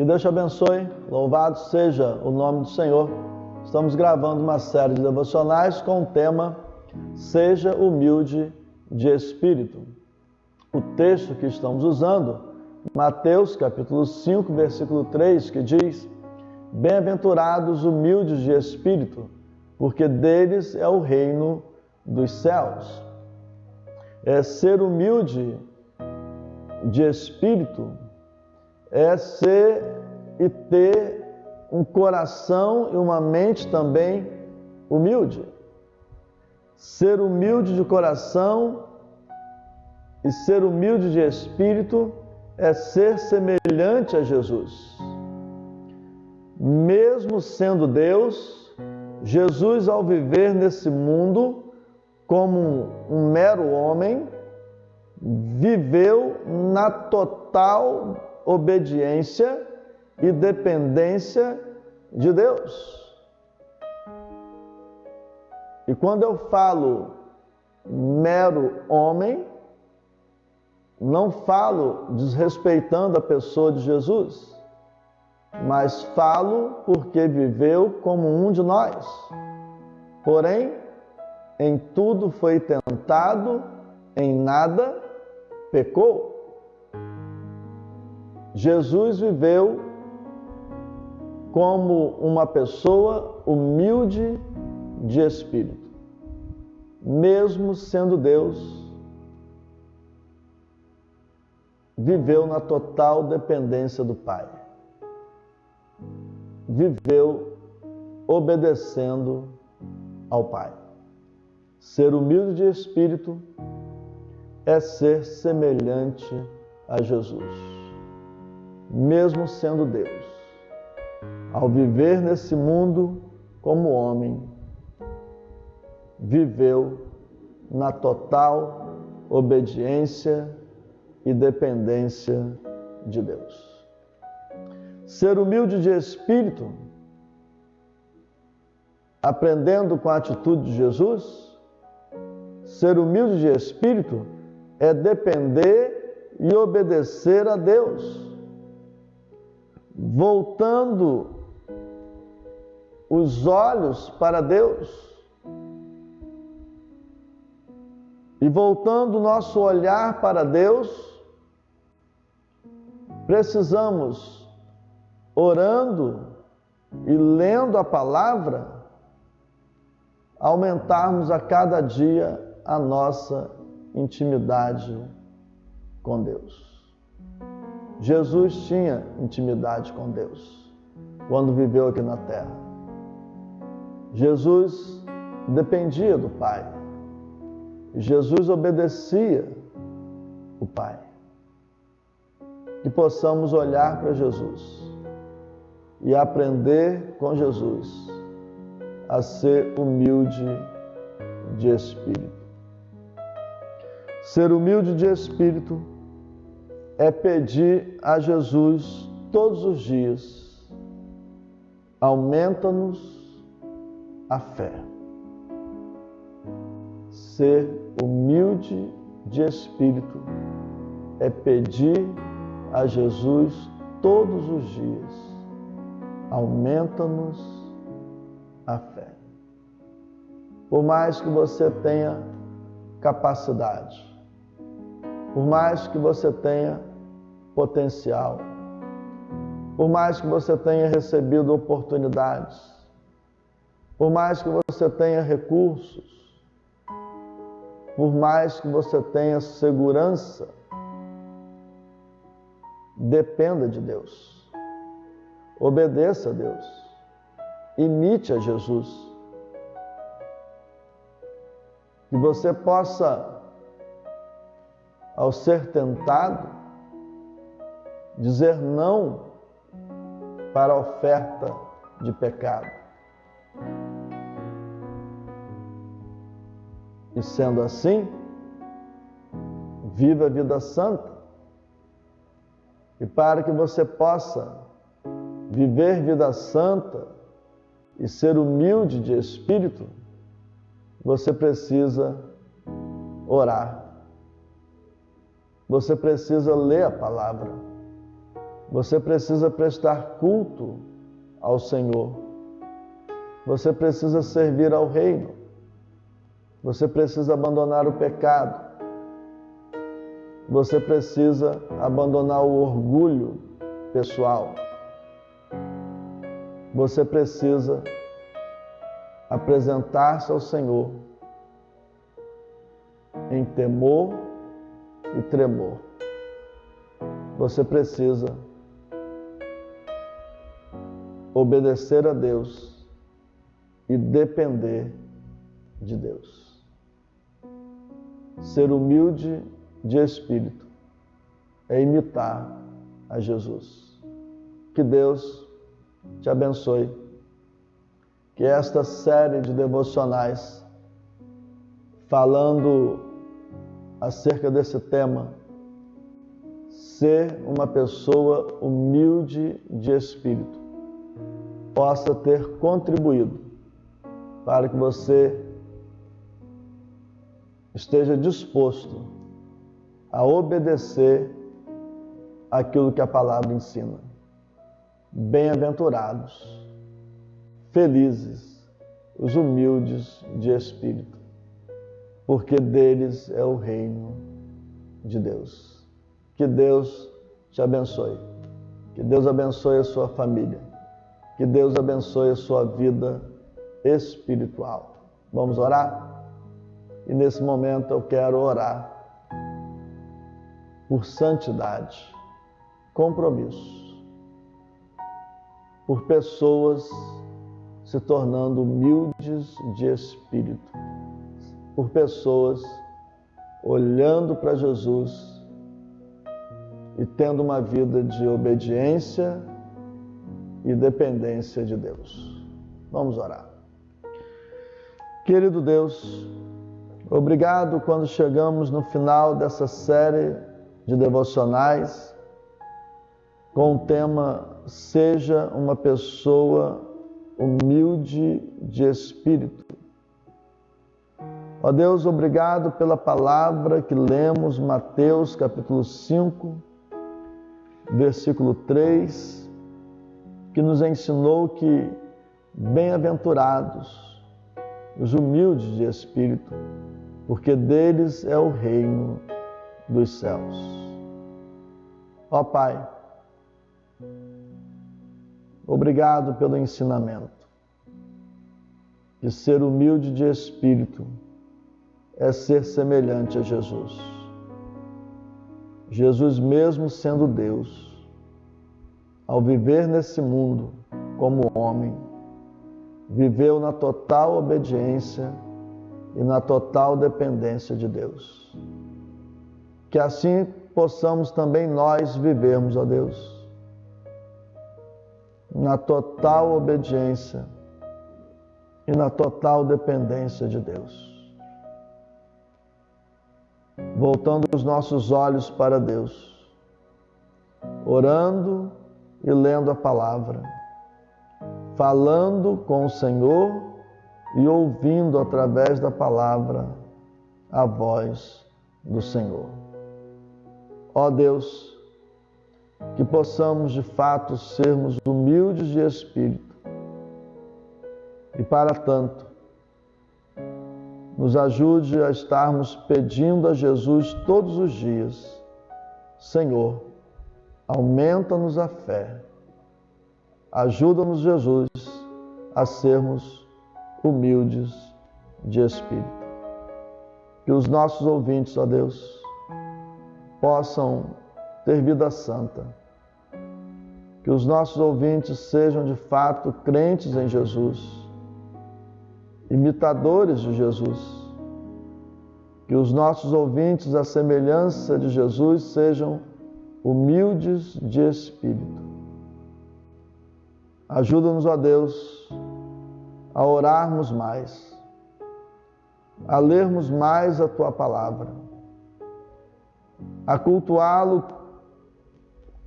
Que Deus te abençoe, louvado seja o nome do Senhor. Estamos gravando uma série de devocionais com o tema Seja Humilde de Espírito. O texto que estamos usando, Mateus capítulo 5, versículo 3, que diz: Bem-aventurados humildes de espírito, porque deles é o reino dos céus. Ser humilde de espírito é ser e ter um coração e uma mente também humilde. Ser humilde de coração e ser humilde de espírito é ser semelhante a Jesus. Mesmo sendo Deus, Jesus, ao viver nesse mundo como um mero homem, viveu na total obediência e dependência de Deus. E quando eu falo mero homem, não falo desrespeitando a pessoa de Jesus, mas falo porque viveu como um de nós. Porém, em tudo foi tentado, em nada pecou. Jesus viveu como uma pessoa humilde de espírito. Mesmo sendo Deus, viveu na total dependência do Pai. Viveu obedecendo ao Pai. Ser humilde de espírito é ser semelhante a Jesus. Mesmo sendo Deus, ao viver nesse mundo como homem, viveu na total obediência e dependência de Deus. Ser humilde de espírito, aprendendo com a atitude de Jesus, ser humilde de espírito é depender e obedecer a Deus, voltando os olhos para Deus e voltando o nosso olhar para Deus, precisamos, orando e lendo a palavra, aumentarmos a cada dia a nossa intimidade com Deus. Jesus tinha intimidade com Deus quando viveu aqui na terra. Jesus dependia do Pai. Jesus obedecia o Pai. Que possamos olhar para Jesus e aprender com Jesus a ser humilde de espírito. Ser humilde de espírito é pedir a Jesus todos os dias: aumenta-nos a fé. Ser humilde de espírito é pedir a Jesus todos os dias: aumenta-nos a fé. Por mais que você tenha capacidade, por mais que você tenha potencial, por mais que você tenha recebido oportunidades, por mais que você tenha recursos, por mais que você tenha segurança, dependa de Deus. Obedeça a Deus. Imite a Jesus. Que você possa, ao ser tentado, dizer não para a oferta de pecado. E sendo assim, viva a vida santa. E para que você possa viver vida santa e ser humilde de espírito, você precisa orar. Você precisa ler a palavra. Você precisa prestar culto ao Senhor. Você precisa servir ao reino. Você precisa abandonar o pecado. Você precisa abandonar o orgulho pessoal. Você precisa apresentar-se ao Senhor em temor e tremor. Você precisa obedecer a Deus e depender de Deus. Ser humilde de espírito é imitar a Jesus. Que Deus te abençoe. Que esta série de devocionais falando acerca desse tema, ser uma pessoa humilde de espírito, possa ter contribuído para que você esteja disposto a obedecer aquilo que a palavra ensina. Bem-aventurados, felizes, os humildes de espírito, porque deles é o reino de Deus. Que Deus te abençoe. Que Deus abençoe a sua família. Que Deus abençoe a sua vida espiritual. Vamos orar? E nesse momento eu quero orar por santidade, compromisso, por pessoas se tornando humildes de espírito, por pessoas olhando para Jesus e tendo uma vida de obediência e dependência de Deus. Vamos orar. Querido Deus, obrigado quando chegamos no final dessa série de devocionais com o tema Seja uma pessoa humilde de espírito. Ó Deus, obrigado pela palavra que lemos, Mateus capítulo 5, versículo 3, que nos ensinou que bem-aventurados os humildes de espírito, porque deles é o reino dos céus. Ó Pai, obrigado pelo ensinamento de ser humilde de espírito é ser semelhante a Jesus. Jesus, mesmo sendo Deus, ao viver nesse mundo como homem, viveu na total obediência e na total dependência de Deus. Que assim possamos também nós vivermos, ó Deus, na total obediência e na total dependência de Deus. Voltando os nossos olhos para Deus, orando e lendo a palavra, falando com o Senhor e ouvindo através da palavra a voz do Senhor. Ó Deus, que possamos de fato sermos humildes de espírito e para tanto nos ajude a estarmos pedindo a Jesus todos os dias: Senhor, aumenta-nos a fé. Ajuda-nos, Jesus, a sermos humildes de espírito. Que os nossos ouvintes, ó Deus, possam ter vida santa. Que os nossos ouvintes sejam de fato crentes em Jesus, imitadores de Jesus. Que os nossos ouvintes, à semelhança de Jesus, sejam humildes de espírito. Ajuda-nos, ó Deus, a orarmos mais, a lermos mais a Tua palavra, a cultuá-lo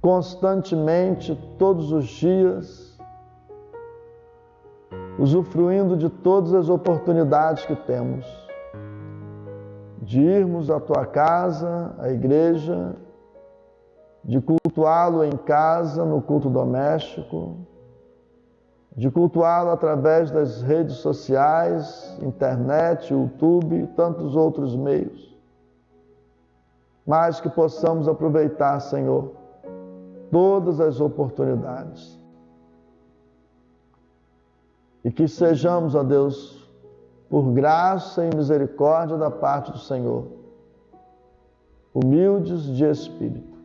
constantemente, todos os dias, usufruindo de todas as oportunidades que temos, de irmos à Tua casa, à igreja, de cultuá-lo em casa, no culto doméstico, de cultuá-lo através das redes sociais, internet, YouTube e tantos outros meios. Mas que possamos aproveitar, Senhor, todas as oportunidades. E que sejamos, ó Deus, por graça e misericórdia da parte do Senhor, humildes de espírito,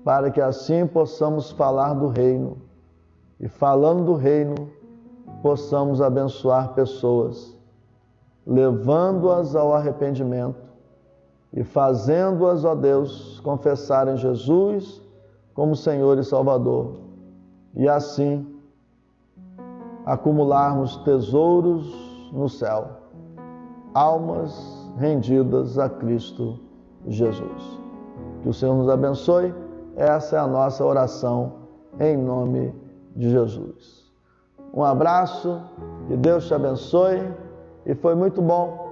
para que assim possamos falar do reino e, falando do reino, possamos abençoar pessoas, levando-as ao arrependimento e fazendo-as, ó Deus, confessarem Jesus como Senhor e Salvador, e assim acumularmos tesouros no céu, almas rendidas a Cristo Jesus. Que o Senhor nos abençoe. Essa é a nossa oração em nome de Jesus. Um abraço, que Deus te abençoe, e foi muito bom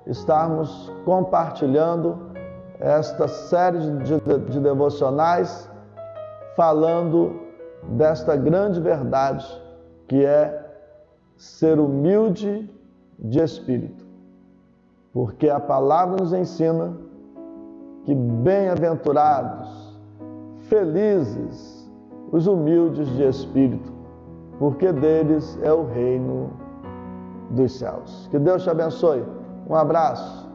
estarmos compartilhando esta série de devocionais falando desta grande verdade que é ser humilde de espírito, porque a palavra nos ensina que bem-aventurados, felizes os humildes de espírito, porque deles é o reino dos céus. Que Deus te abençoe. Um abraço.